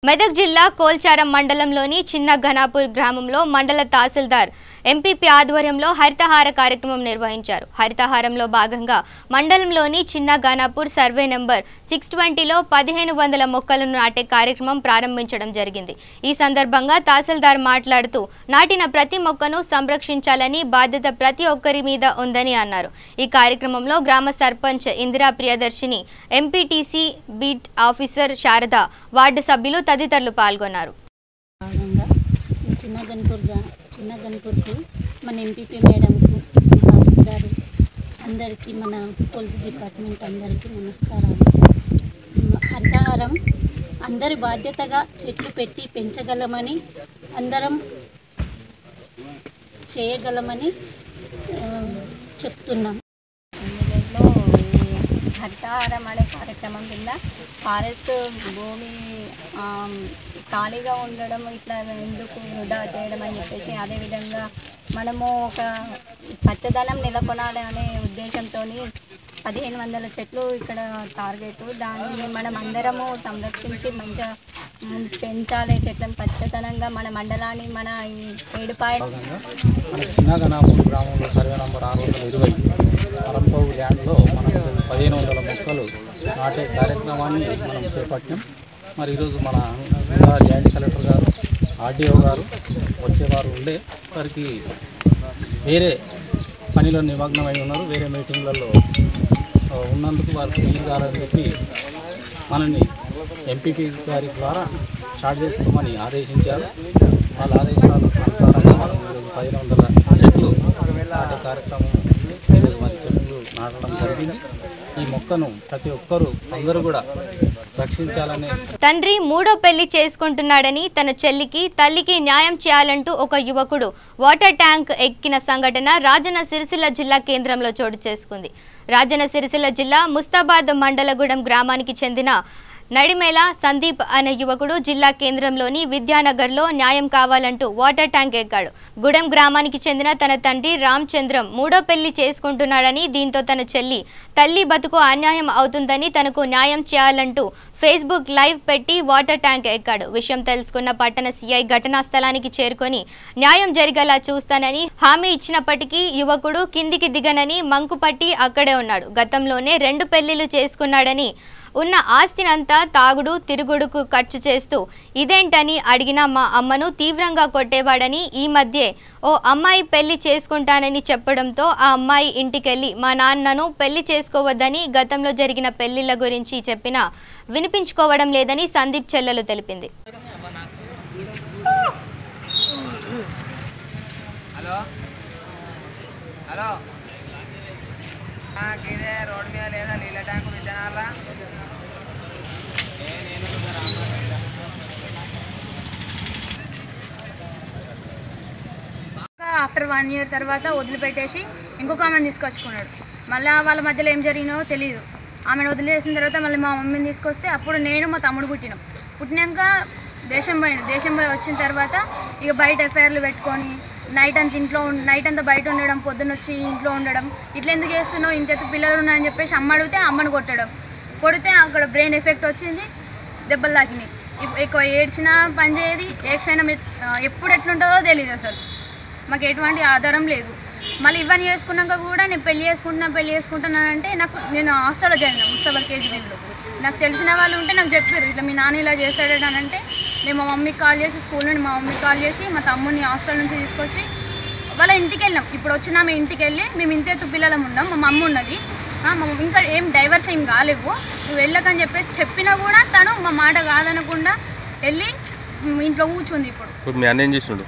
మెదక్ జిల్లా కోల్చారం మండలంలోని చిన్న ఘనాపూర్ గ్రామంలో మండల తహసీల్దార్ ఎంపీపీ ఆధ్వర్యంలో హరితహార కార్యక్రమం నిర్వహించారు. హరితహారంలో భాగంగా మండలంలోని చిన్న ఘనాపూర్ సర్వే నంబర్ 620లో 1500 మొక్కలను నాటే కార్యక్రమం ప్రారంభించడం జరిగింది. ఈ సందర్భంగా తహసీల్దార్ మాట్లాడుతూ నాటిన ప్రతి మొక్కను సంరక్షించాలని బాధ్యత ప్రతి ఒక్కరి మీద ఉందని అన్నారు. ఈ కార్యక్రమంలో గ్రామ sarpanch Indira Priyadarshini, MPTC beat officer Sharada, ward సభ్యులు తదితరులు పాల్గొన్నారు. చిన్న గన్పూర్కు మన ఎంపీపీ మేడంకు, తహసీల్దారు అందరికీ, మన పోలీస్ డిపార్ట్మెంట్ అందరికీ నమస్కారాలు. హరితహారం అందరి బాధ్యతగా చెట్లు పెట్టి పెంచగలమని, అందరం చేయగలమని చెప్తున్నాం. హరితహారం అనే కార్యక్రమం కింద ఫారెస్ట్ భూమి ఖాళీగా ఉండడం ఇట్లా ఎందుకు వృధా చేయడం అని చెప్పేసి, అదేవిధంగా మనము ఒక పచ్చదనం నెలకొనాలి అనే ఉద్దేశంతో 1500 చెట్లు ఇక్కడ టార్గెట్. దాన్ని మనం అందరము సంరక్షించి మంచిగా పెంచాలి చెట్లను పచ్చదనంగా. మన మండలాన్ని మన చిన్న ఘనాపూర్ గ్రామంలో సర్వే నంబర్ 620 అరంపౌ ల్యాండ్లో మనం 1500 మొక్కలు నాటే కార్యక్రమాన్ని మనం చేపట్టాం. మరి ఈరోజు మన జిల్లా జాయింట్ కలెక్టర్ గారు, ఆర్డీఓ గారు వచ్చేవారు ఉండే, వారికి వేరే పనిలో నిమగ్నమై ఉన్నారు, వేరే మీటింగ్లలో ఉన్నందుకు వారికి వీలు కాలని చెప్పి మనల్ని ఎంపీపీ గారి ద్వారా స్టార్ట్ చేసుకోమని ఆదేశించారు. వాళ్ళ ఆదేశాల అనుసారంగా మనం 1500 చెట్లు నాటే కార్యక్రమం ఈరోజు మరి చెట్లు నాటడం జరిగింది. ఈ మొక్కను ప్రతి ఒక్కరూ అందరూ కూడా రక్షించాలని. తండ్రి మూడో పెళ్లి చేసుకుంటున్నాడని తన చెల్లికి తల్లికి న్యాయం చేయాలంటూ ఒక యువకుడు వాటర్ ట్యాంక్ ఎక్కిన సంఘటన రాజన్న సిరిసిల్ల జిల్లా కేంద్రంలో చోటు చేసుకుంది. రాజన్న సిరిసిల్ల జిల్లా ముస్తాబాద్ మండలగూడెం గ్రామానికి చెందిన నడిమేల సందీప్ అనే యువకుడు జిల్లా కేంద్రంలోని విద్యానగర్లో న్యాయం కావాలంటూ వాటర్ ట్యాంక్ ఎక్కాడు. గూడెం గ్రామానికి చెందిన తన తండ్రి రామచంద్రం మూడో పెళ్లి చేసుకుంటున్నాడని, దీంతో తన చెల్లి తల్లి బతుకు అన్యాయం అవుతుందని తనకు న్యాయం చేయాలంటూ ఫేస్బుక్ లైవ్ పెట్టి వాటర్ ట్యాంక్ ఎక్కాడు. విషయం తెలుసుకున్న పట్టణ సిఐ ఘటనా స్థలానికి చేరుకొని న్యాయం జరిగేలా చూస్తానని హామీ ఇచ్చినప్పటికీ యువకుడు కిందికి దిగనని మంకుపట్టి అక్కడే ఉన్నాడు. గతంలోనే 2 పెళ్లిళ్లు చేసుకున్నాడని, ఉన్న ఆస్తినంతా తాగుడు తిరుగుడుకు ఖర్చు చేస్తూ ఇదేంటని అడిగిన మా అమ్మను తీవ్రంగా కొట్టేవాడని, ఈ మధ్యే ఓ అమ్మాయి పెళ్లి చేసుకుంటానని చెప్పడంతో ఆ అమ్మాయి ఇంటికెళ్ళి మా నాన్నను పెళ్లి చేసుకోవద్దని, గతంలో జరిగిన పెళ్లిళ్ల గురించి చెప్పినా వినిపించుకోవడం లేదని సందీప్ చెల్లెలు తెలిపింది. ఆఫ్టర్ 1 year తర్వాత వదిలిపెట్టేసి ఇంకొక ఆమెను తీసుకొచ్చుకున్నాడు. మళ్ళీ వాళ్ళ మధ్యలో ఏం జరిగినో తెలియదు. ఆమెను వదిలేసిన తర్వాత మళ్ళీ మా మమ్మీని తీసుకొస్తే అప్పుడు నేను మా తమ్ముడు పుట్టినాక దేశం పోయి వచ్చిన తర్వాత ఇక బయట ఎఫ్ఐఆర్లు పెట్టుకొని నైట్ అంతా బయట ఉండడం, పొద్దున్న వచ్చి ఇంట్లో ఉండడం. ఇట్లా ఎందుకు చేస్తున్నావు, ఇంత పిల్లలు ఉన్నాయని చెప్పేసి అమ్మ అడిగితే అమ్మను కొడితే అక్కడ బ్రెయిన్ ఎఫెక్ట్ వచ్చింది, దెబ్బలు తాకినాయి. ఎక్కువ ఏడ్చినా పని చేయదు, ఏడ్చైనా ఎప్పుడు ఎట్లుంటుందో తెలియదు. అసలు మాకు ఎటువంటి ఆధారం లేదు. మళ్ళీ ఇవన్నీ చేసుకున్నాక కూడా నేను పెళ్లి చేసుకుంటున్నానంటే నేను హాస్టల్లో చేరిన ముస్తాబాద్ కేజీబీలో. నాకు తెలిసిన వాళ్ళు ఉంటే నాకు చెప్పారు, ఇట్లా మీ నాన్న ఇలా చేశాడని. అంటే నేను మా మమ్మీకి కాల్ చేసి, స్కూల్ నుండి మా మమ్మీకి కాల్ చేసి మా తమ్ముడిని హాస్టల్ నుంచి తీసుకొచ్చి వాళ్ళ ఇంటికి వెళ్ళాం. ఇప్పుడు వచ్చినా మేము ఇంటికి వెళ్ళి మేము ఇంతెత్తు పిల్లలం ఉన్నాం, మా మమ్మ ఉన్నది, ఇంకా ఏం డైవర్స్ ఏం కాలేవు, నువ్వు వెళ్ళకని చెప్పేసి చెప్పినా కూడా తను మా మాట కాదనకుండా వెళ్ళి ఇంట్లో కూర్చుంది. ఇప్పుడు మీ అన్న ఏం చేస్తుండు?